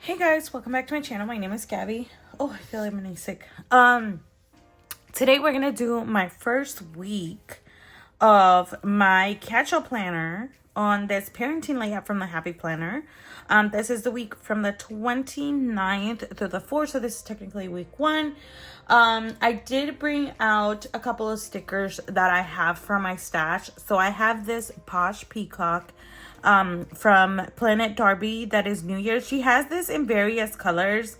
Hey guys, welcome back to my channel. My name is Gabby. Oh, I feel like I'm getting sick. Today we're gonna do my first week of my catch-up planner on this parenting layout from the Happy Planner. This is the week from the 29th through the 4th, so this is technically week 1. I did bring out a couple of stickers that I have from my stash. So I have this Posh Peacock from Planet Darbi that is New Year's. She has this in various colors.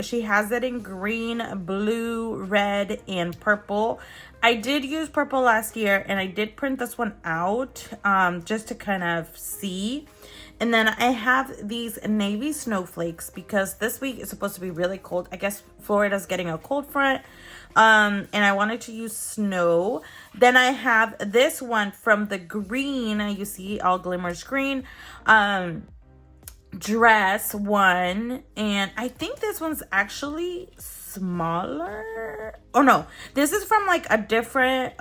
She has it in green, blue, red, and purple. I did use purple last year and I did print this one out just to kind of see. And then I have these navy snowflakes because this week is supposed to be really cold. I guess Florida's getting a cold front. And I wanted to use snow. Then I have this one from the green. You see all glimmers green. Dress one. And I think this one's actually smaller. Oh no, this is from like a different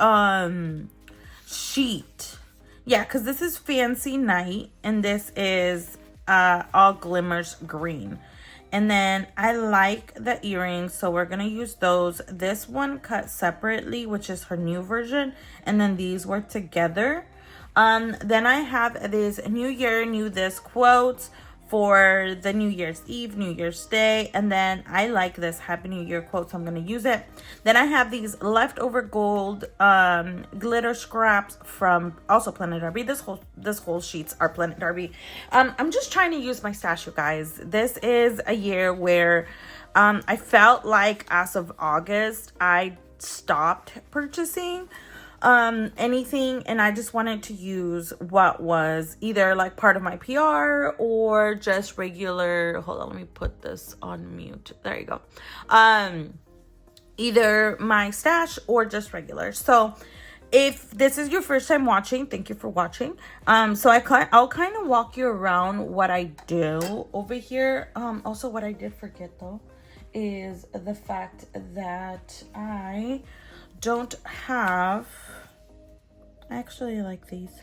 sheet. Yeah, because this is Fancy Night and this is all glimmers green. And then I like the earrings, so we're gonna use those. This one cut separately, which is her new version, and then these were together. Then I have this New Year, New This quotes for the New Year's Eve, New Year's Day, and then I like this Happy New Year quote, so I'm gonna use it. Then I have these leftover gold glitter scraps from also Planet Darbi. This whole sheets are Planet Darbi. I'm just trying to use my stash, you guys. This is a year where I felt like as of August I stopped purchasing anything, and I just wanted to use what was either like part of my PR or just regular. Hold on, let me put this on mute. There you go. Either my stash or just regular. So if this is your first time watching, thank you for watching. So I'll kind of walk you around what I do over here. Also what I did forget though is the fact that I don't have, I actually like these,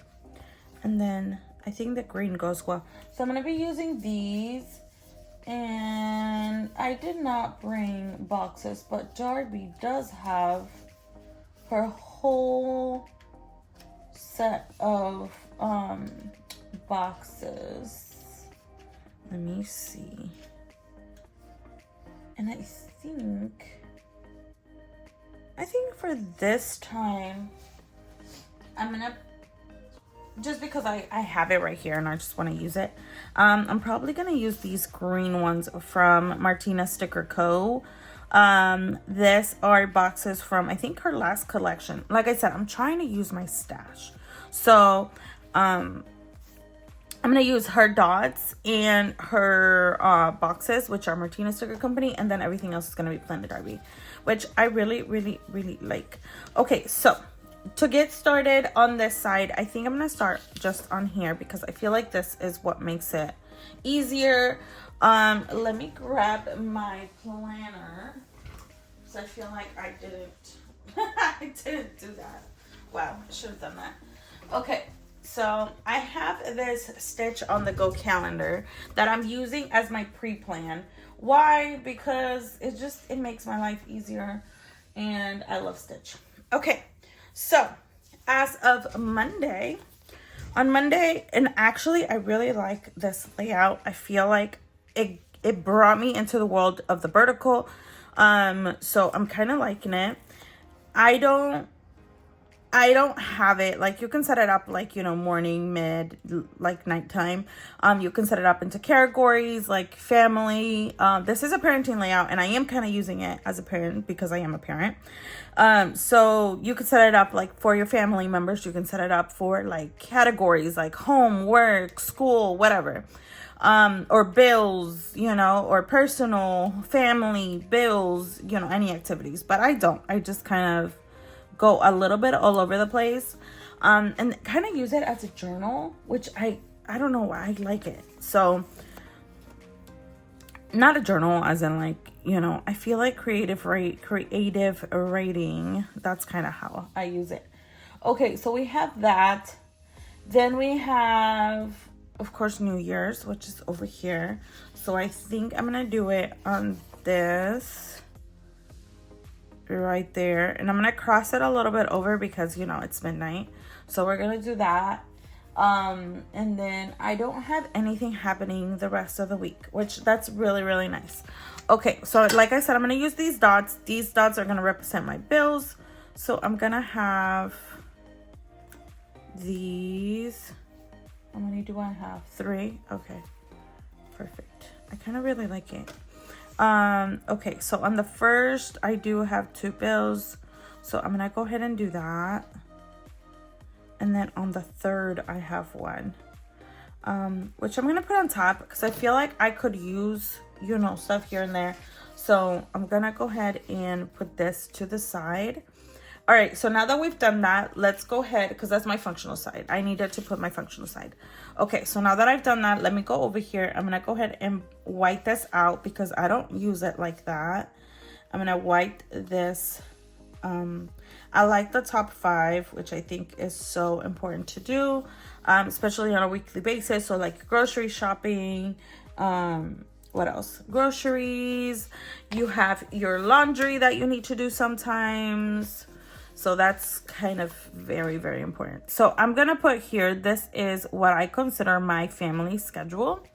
and then I think the green goes well, so I'm gonna be using these. And I did not bring boxes, but Darbi does have her whole set of boxes. Let me see. And I think for this time, I'm gonna, just because I have it right here and I just want to use it, I'm probably gonna use these green ones from Martina Sticker Co. This are boxes from, I think, her last collection. Like I said, I'm trying to use my stash, so I'm gonna use her dots and her boxes, which are Martina Sticker Company, and then everything else is gonna be Planet Darbi, which I really, really, really like. Okay, so to get started on this side, I think I'm gonna start just on here because I feel like this is what makes it easier. Let me grab my planner, so I feel like I didn't I didn't do that. Wow, I should have done that. Okay, so I have this Stitch on the Go calendar that I'm using as my pre-plan. Why? Because it makes my life easier and I love Stitch. Okay, so as of Monday, and actually I really like this layout. I feel like it brought me into the world of the vertical. So I'm kind of liking it. I don't have it, like, you can set it up like, you know, morning, mid, like nighttime. You can set it up into categories like family. This is a parenting layout and I am kind of using it as a parent because I am a parent. So you can set it up like for your family members. You can set it up for like categories like home, work, school, whatever. Or bills, you know, or personal, family, bills, you know, any activities. But I just kind of go a little bit all over the place, and kind of use it as a journal, which I don't know why I like it. So not a journal as in like, you know, I feel like creative writing, that's kind of how I use it. Okay, so we have that. Then we have, of course, New Year's, which is over here. So I think I'm gonna do it on this right there, and I'm gonna cross it a little bit over because, you know, it's midnight. So we're gonna do that. And then I don't have anything happening the rest of the week, which that's really, really nice. Okay, so like I said, I'm gonna use these dots. These dots are gonna represent my bills. So I'm gonna have these. How many do I have? 3. Okay, perfect. I kind of really like it. Okay, so on the first I do have 2 bills, so I'm gonna go ahead and do that. And then on the third I have 1, which I'm gonna put on top because I feel like I could use, you know, stuff here and there. So I'm gonna go ahead and put this to the side. All right, so now that we've done that, let's go ahead, because that's my functional side. I needed to put my functional side. Okay, so now that I've done that, let me go over here. I'm gonna go ahead and white this out because I don't use it like that. I'm gonna white this. I like the top 5, which I think is so important to do, especially on a weekly basis. So like grocery shopping, what else? Groceries, you have your laundry that you need to do sometimes. So that's kind of very, very important. So I'm going to put here, this is what I consider my family schedule.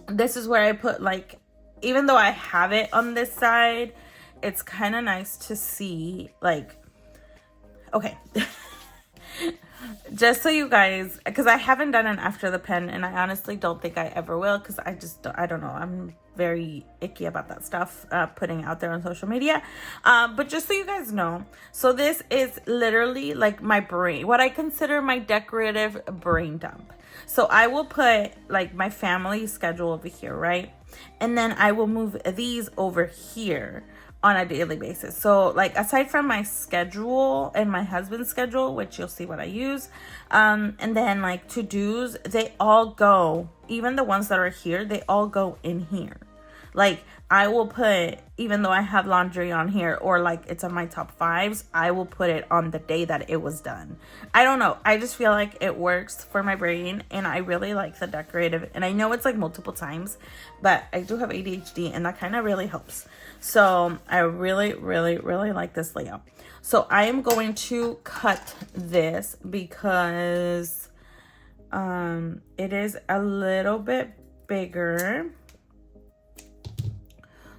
This is where I put, like, even though I have it on this side, it's kind of nice to see, like, okay. Just so you guys, because I haven't done an after the pen, and I honestly don't think I ever will, because I don't know, I'm very icky about that stuff, putting out there on social media. But just so you guys know, so this is literally like my brain, what I consider my decorative brain dump. So I will put like my family schedule over here, right? And then I will move these over here on a daily basis. So like aside from my schedule and my husband's schedule, which you'll see what I use, and then like to-dos, they all go, even the ones that are here, they all go in here. Like I will put, even though I have laundry on here or like it's on my top 5s, I will put it on the day that it was done. I don't know, I just feel like it works for my brain, and I really like the decorative, and I know it's like multiple times, but I do have ADHD and that kind of really helps. So I really, really, really like this layout. So I am going to cut this because it is a little bit bigger.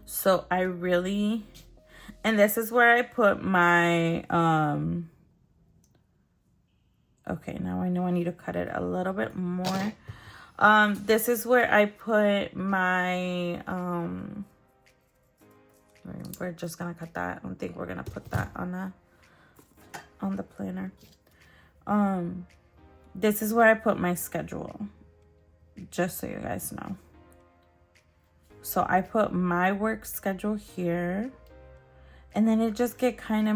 So I really, and this is where I put my, okay, now I know I need to cut it a little bit more. This is where I put my, we're just gonna cut that. I don't think we're gonna put that on the planner. This is where I put my schedule, just so you guys know. So I put my work schedule here, and then it just kind of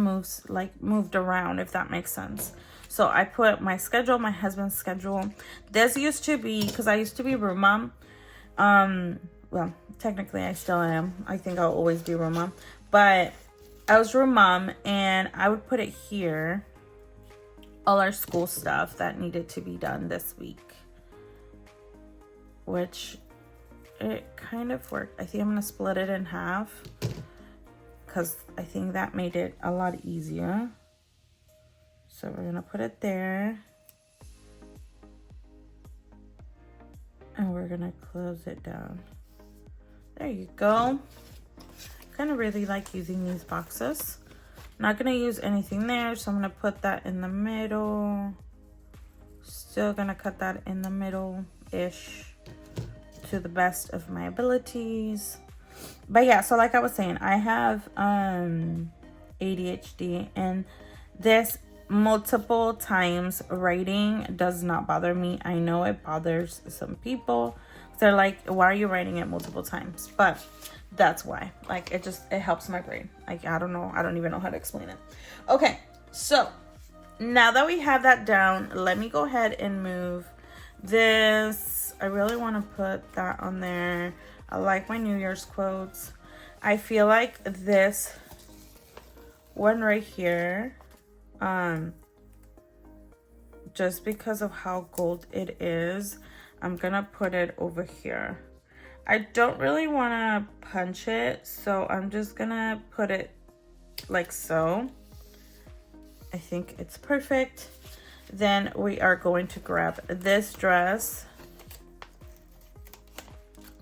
moved around, if that makes sense. So I put my schedule, my husband's schedule. This used to be, because I used to be room mom. Well, technically I still am. I think I'll always be room mom. But I was room mom, and I would put it here. All our school stuff that needed to be done this week. Which it kind of worked. I think I'm going to split it in half, because I think that made it a lot easier. So we're going to put it there. And we're going to close it down. There you go. Kind of really like using these boxes. Not going to use anything there, so I'm going to put that in the middle. Still going to cut that in the middle-ish to the best of my abilities. But yeah, so like I was saying, I have ADHD, and this multiple times writing does not bother me. I know it bothers some people. They're like, why are you writing it multiple times? But that's why. Like, it helps my brain. Like, I don't know, I don't even know how to explain it. Okay, so now that we have that down, let me go ahead and move this. I really want to put that on there. I like my New Year's quotes. I feel like this one right here, just because of how gold it is, I'm gonna put it over here. I don't really want to punch it, so I'm just gonna put it like so. I think it's perfect. Then we are going to grab this dress,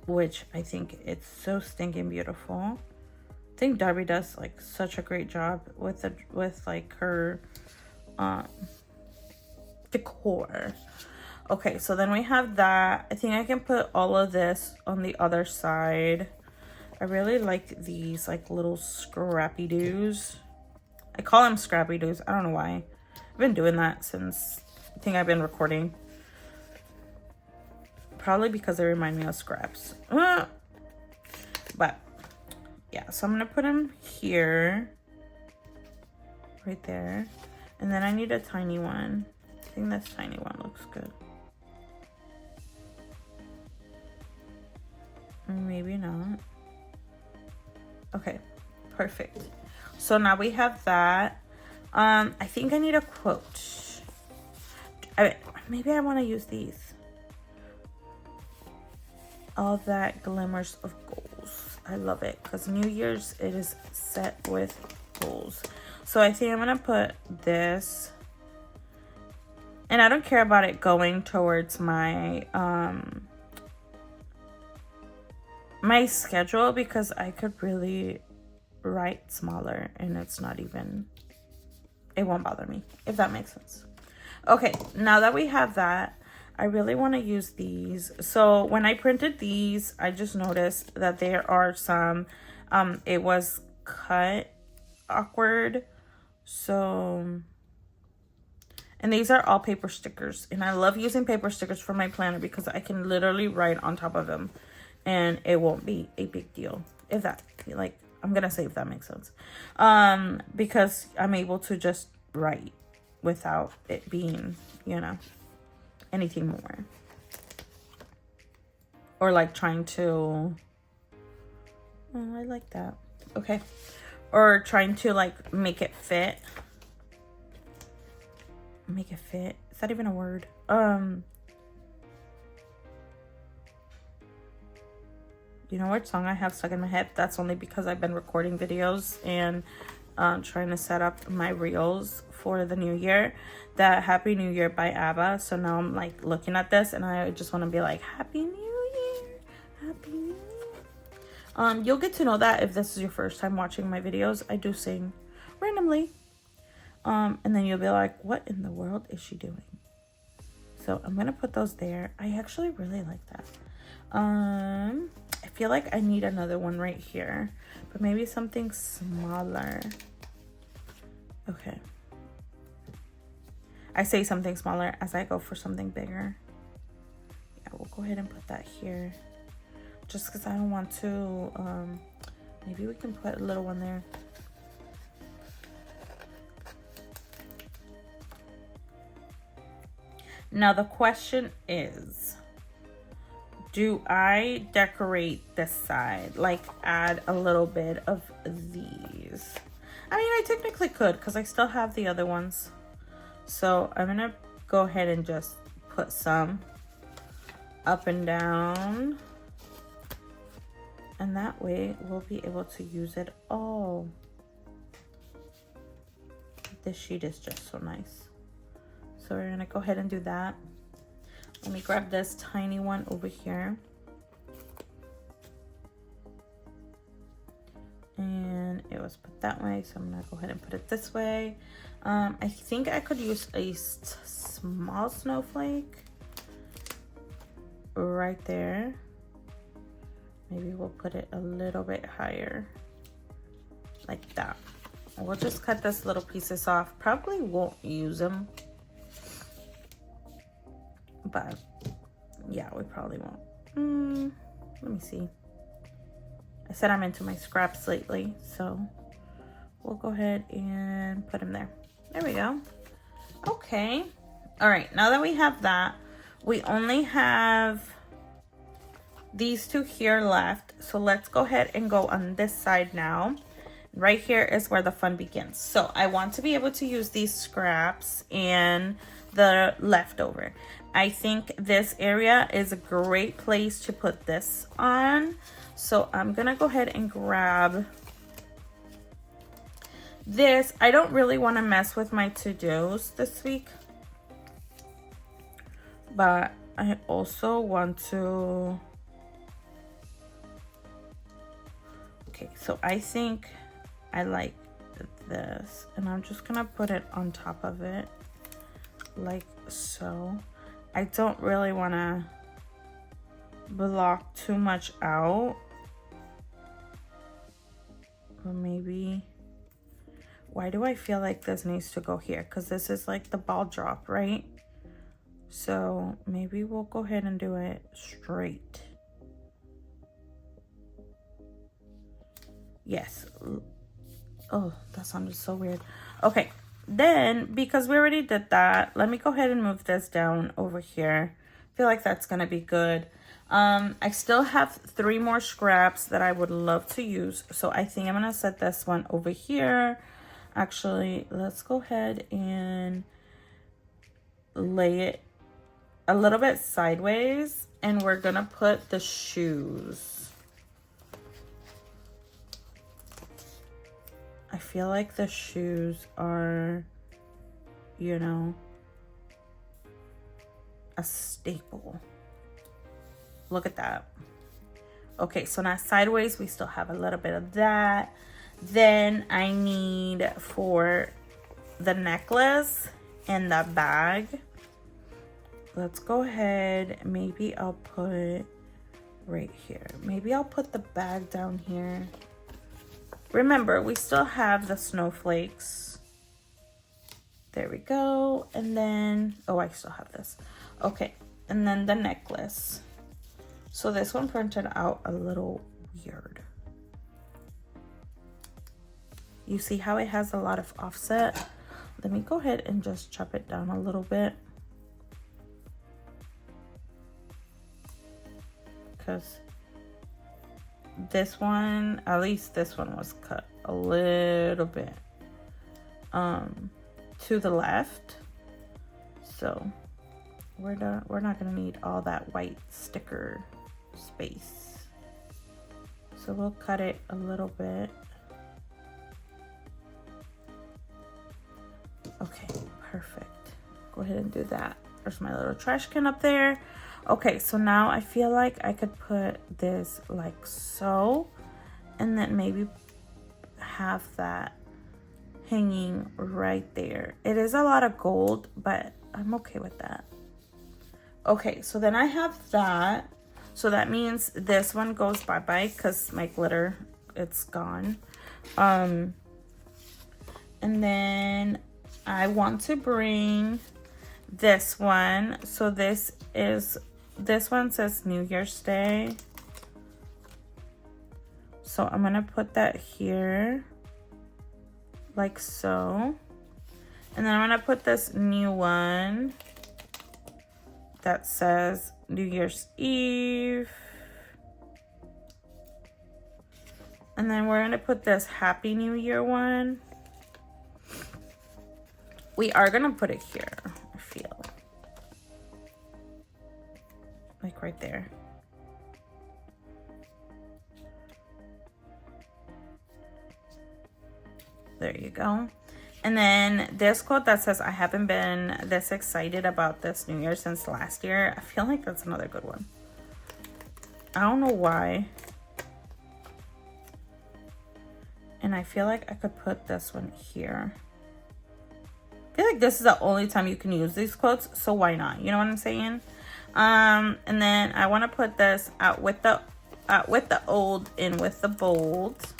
which I think it's so stinking beautiful. I think Darbi does like such a great job with like her decor. Okay, so then we have that. I think I can put all of this on the other side. I really like these like little scrappy doos. I call them scrappy doos. I don't know why. I've been doing that since I think I've been recording. Probably because they remind me of scraps. But yeah, so I'm gonna put them here, right there, and then I need a tiny one. I think this tiny one looks good. Maybe not. Okay, perfect. So now we have that. I think I need a quote. Maybe I want to use these. All that glimmers of goals. I love it because New Year's, it is set with goals. So I think I'm gonna put this, and I don't care about it going towards my my schedule, because I could really write smaller and it's not even, it won't bother me, if that makes sense. Okay, now that we have that, I really want to use these. So when I printed these, I just noticed that there are some, it was cut awkward. So, and these are all paper stickers. And I love using paper stickers for my planner because I can literally write on top of them and it won't be a big deal. If that, like, I'm going to say if that makes sense. Because I'm able to just write without it being, you know, anything more, or like trying to, oh, I like that. Okay, or trying to like make it fit. Make it fit, is that even a word? You know what song I have stuck in my head? That's only because I've been recording videos and trying to set up my reels for the new year. That Happy New Year by ABBA. So now I'm like looking at this and I just want to be like, Happy New Year, Happy New Year. You'll get to know that if this is your first time watching my videos. I do sing randomly. And then you'll be like, what in the world is she doing? So I'm gonna put those there. I actually really like that. I feel like I need another one right here, but maybe something smaller. Okay. I say something smaller as I go for something bigger. Yeah, we'll go ahead and put that here. Just because I don't want to, maybe we can put a little one there. Now the question is, do I decorate this side? Like add a little bit of these? I mean, I technically could because I still have the other ones. So I'm gonna go ahead and just put some up and down. And that way we'll be able to use it all. This sheet is just so nice. So we're gonna go ahead and do that. Let me grab this tiny one over here. And it was put that way, so I'm gonna go ahead and put it this way. I think I could use a small snowflake right there. Maybe we'll put it a little bit higher, like that. We'll just cut this little pieces off. Probably won't use them, but yeah, we probably won't. Let me see. I said I'm into my scraps lately, so we'll go ahead and put them there. There we go. Okay. All right, now that we have that, we only have these two here left. So let's go ahead and go on this side now. Right here is where the fun begins. So I want to be able to use these scraps and the leftover. I think this area is a great place to put this on. So I'm gonna go ahead and grab this. I don't really want to mess with my to-dos this week, but I also want to, okay, so I think I like this, and I'm just gonna put it on top of it like so. I don't really want to block too much out, or maybe, why do I feel like this needs to go here? Because this is like the ball drop, right? So maybe we'll go ahead and do it straight. Yes. Oh, that sounded so weird. Okay, then because we already did that, let me go ahead and move this down over here. I feel like that's gonna be good. I still have 3 more scraps that I would love to use, so I think I'm gonna set this one over here. Actually, let's go ahead and lay it a little bit sideways, and we're gonna put the shoes. I feel like the shoes are, you know, a staple. Look at that. Okay, so now sideways, we still have a little bit of that. Then I need for the necklace and the bag. Let's go ahead. Maybe I'll put right here. Maybe I'll put the bag down here. Remember, we still have the snowflakes. There we go. And then, oh, I still have this. Okay, and then the necklace. So this one printed out a little weird. You see how it has a lot of offset? Let me go ahead and just chop it down a little bit, because this one, at least this one was cut a little bit to the left. So we're not gonna need all that white sticker space. So we'll cut it a little bit. Okay, perfect. Go ahead and do that. There's my little trash can up there. Okay, so now I feel like I could put this like so, and then maybe have that hanging right there. It is a lot of gold, but I'm okay with that. Okay, so then I have that. So that means this one goes bye-bye because my glitter, it's gone. And then I want to bring this one. So this one says New Year's Day. So I'm gonna put that here like so. And then I'm gonna put this new one that says New Year's Eve. And then we're gonna put this Happy New Year one. We are gonna put it here, I feel. Like right there. There you go. And then this quote that says, I haven't been this excited about this New Year since last year. I feel like that's another good one. I don't know why. And I feel like I could put this one here. I feel like this is the only time you can use these quotes, so why not? You know what I'm saying? And then I want to put this out with the old in with the bold,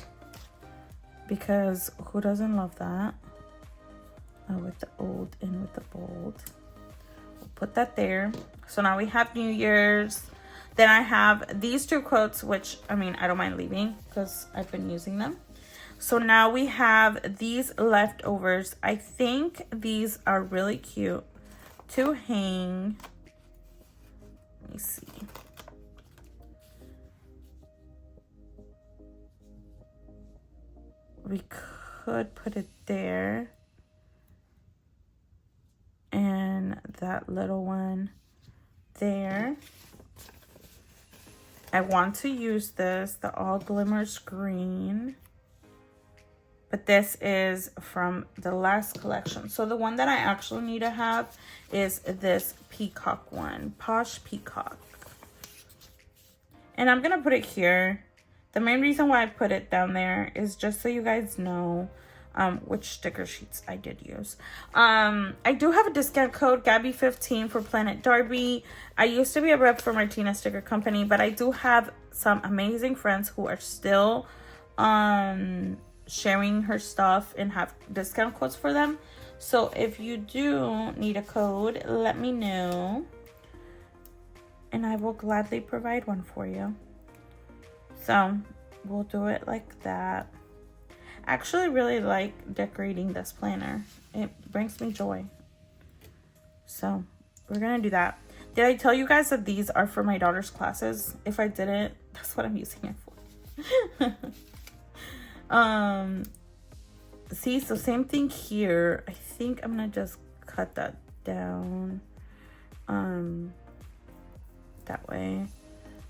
because who doesn't love that? With the old in with the bold. We'll put that there. So now we have New Year's. Then I have these 2 quotes, which I mean, I don't mind leaving because I've been using them. So now we have these leftovers. I think these are really cute to hang. Let me see. We could put it there. And that little one. there. I want to use this, the All Glimmers Green. But this is from the last collection. So the one that I actually need to have is this peacock one, Posh Peacock. And I'm going to put it here. The main reason why I put it down there is just so you guys know which sticker sheets I did use. I do have a discount code, Gabby15 for Planet Darbi. I used to be a rep for Martina Sticker Company, but I do have some amazing friends who are still sharing her stuff and have discount codes for them. So if you do need a code, let me know and I will gladly provide one for you. So we'll do it like that. I actually really like decorating this planner. It brings me joy. So we're gonna do that. Did I tell you guys that these are for my daughter's classes? If I didn't, that's what I'm using it for. See, so same thing here. I think I'm gonna just cut that down. That way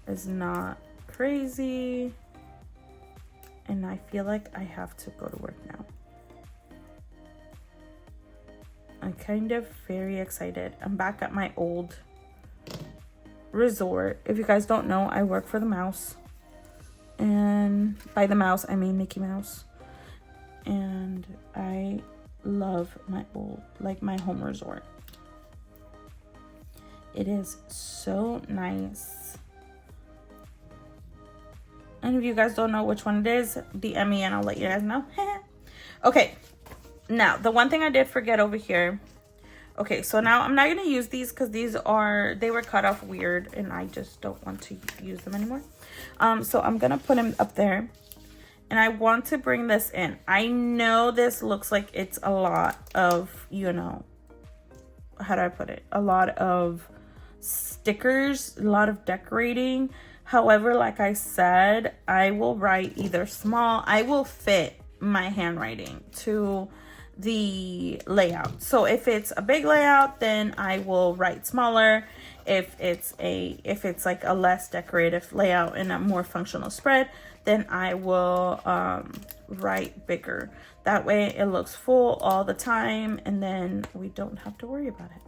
it's not crazy. And I feel like I have to go to work now. I'm kind of very excited. I'm back at my old resort. If you guys don't know, I work for the mouse. And by the mouse, I mean Mickey Mouse. And I love my old, like my home resort. It is so nice. And if you guys don't know which one it is, DM me and I'll let you guys know. Okay, now the one thing I did forget over here. Okay, so now I'm not going to use these because they were cut off weird and I just don't want to use them anymore. So I'm going to put them up there and I want to bring this in. I know this looks like it's a lot of, you know, how do I put it? A lot of stickers, a lot of decorating. However, like I said, I will write either small. I will fit my handwriting to the layout. So if it's a big layout, then I will write smaller. If it's like a less decorative layout and a more functional spread, then I will write bigger. That way it looks full all the time and then we don't have to worry about it.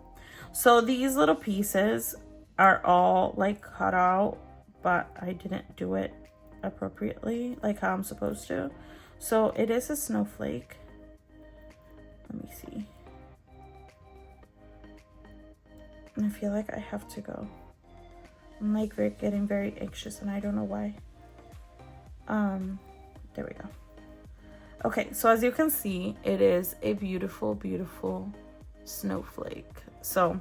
So these little pieces are all like cut out, but I didn't do it appropriately, like how I'm supposed to. So it is a snowflake. Let me see. And I feel like I have to go. I'm like getting very anxious and I don't know why. There we go. Okay, so as you can see, it is a beautiful, beautiful snowflake. So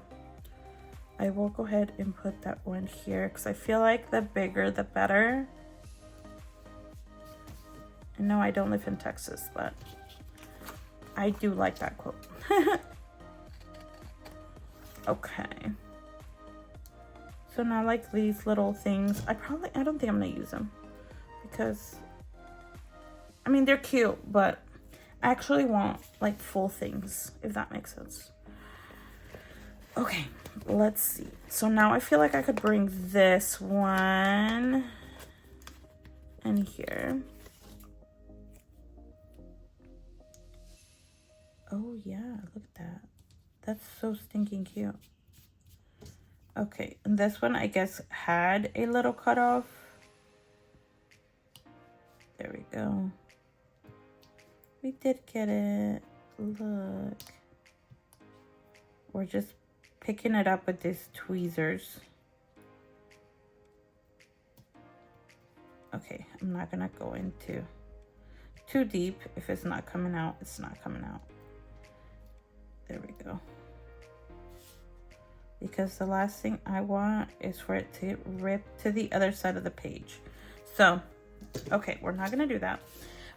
I will go ahead and put that one here because I feel like the bigger the better. And no, I don't live in Texas, but I do like that quote. Okay. So now like these little things, I don't think I'm gonna use them because, I mean, they're cute, but I actually want like full things, if that makes sense. Okay, let's see. So now I feel like I could bring this one in here. Oh yeah, look at that. That's so stinking cute. Okay, and this one I guess had a little cutoff. There we go. We did get it. Look. We're just picking it up with these tweezers. Okay, I'm not gonna go into too deep. If it's not coming out, it's not coming out. There we go. Because the last thing I want is for it to rip to the other side of the page. So, okay, we're not gonna do that.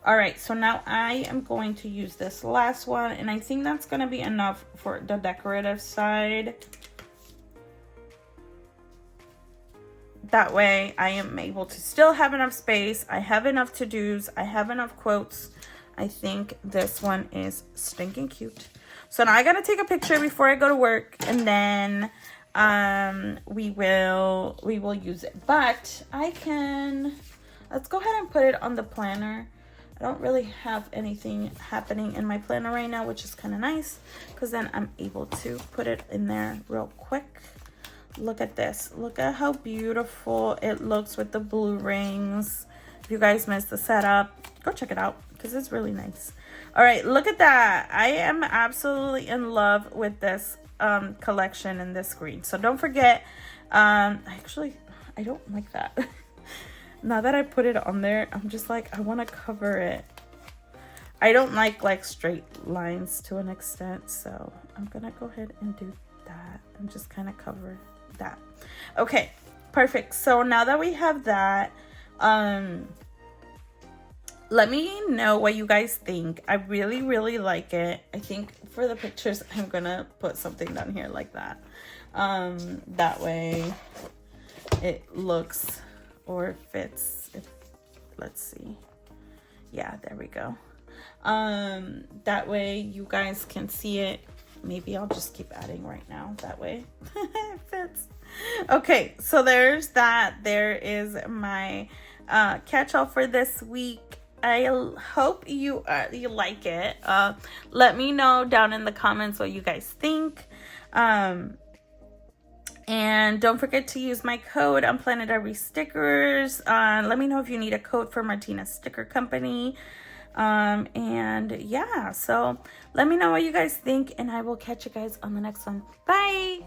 All right, so now I am going to use this last one, and I think that's gonna be enough for the decorative side. That way I am able to still have enough space. I have enough to-dos. I have enough quotes. I think this one is stinking cute. So now I gotta take a picture before I go to work, and then we will use it. But let's go ahead and put it on the planner. I don't really have anything happening in my planner right now, which is kind of nice because then I'm able to put it in there real quick. Look at this. Look at how beautiful it looks with the blue rings. If you guys missed the setup, go check it out because it's really nice. All right, look at that. I am absolutely in love with this collection and this green. So don't forget, actually, I don't like that. Now that I put it on there, I'm just like, I want to cover it. I don't like straight lines to an extent, so I'm going to go ahead and do that and just kind of cover that. Okay, perfect. So now that we have that, let me know what you guys think. I really, really like it. I think for the pictures, I'm going to put something down here like that. That way it looks or fits. Let's see. Yeah, there we go. That way you guys can see it. Maybe I'll just keep adding right now. That way it fits. Okay, so there's that. There is my catch-all for this week. I hope you like it. Let me know down in the comments what you guys think. And don't forget to use my code on Planet Darbi stickers. Let me know if you need a code for Martina's Sticker Company. And yeah, so let me know what you guys think, and I will catch you guys on the next one. Bye.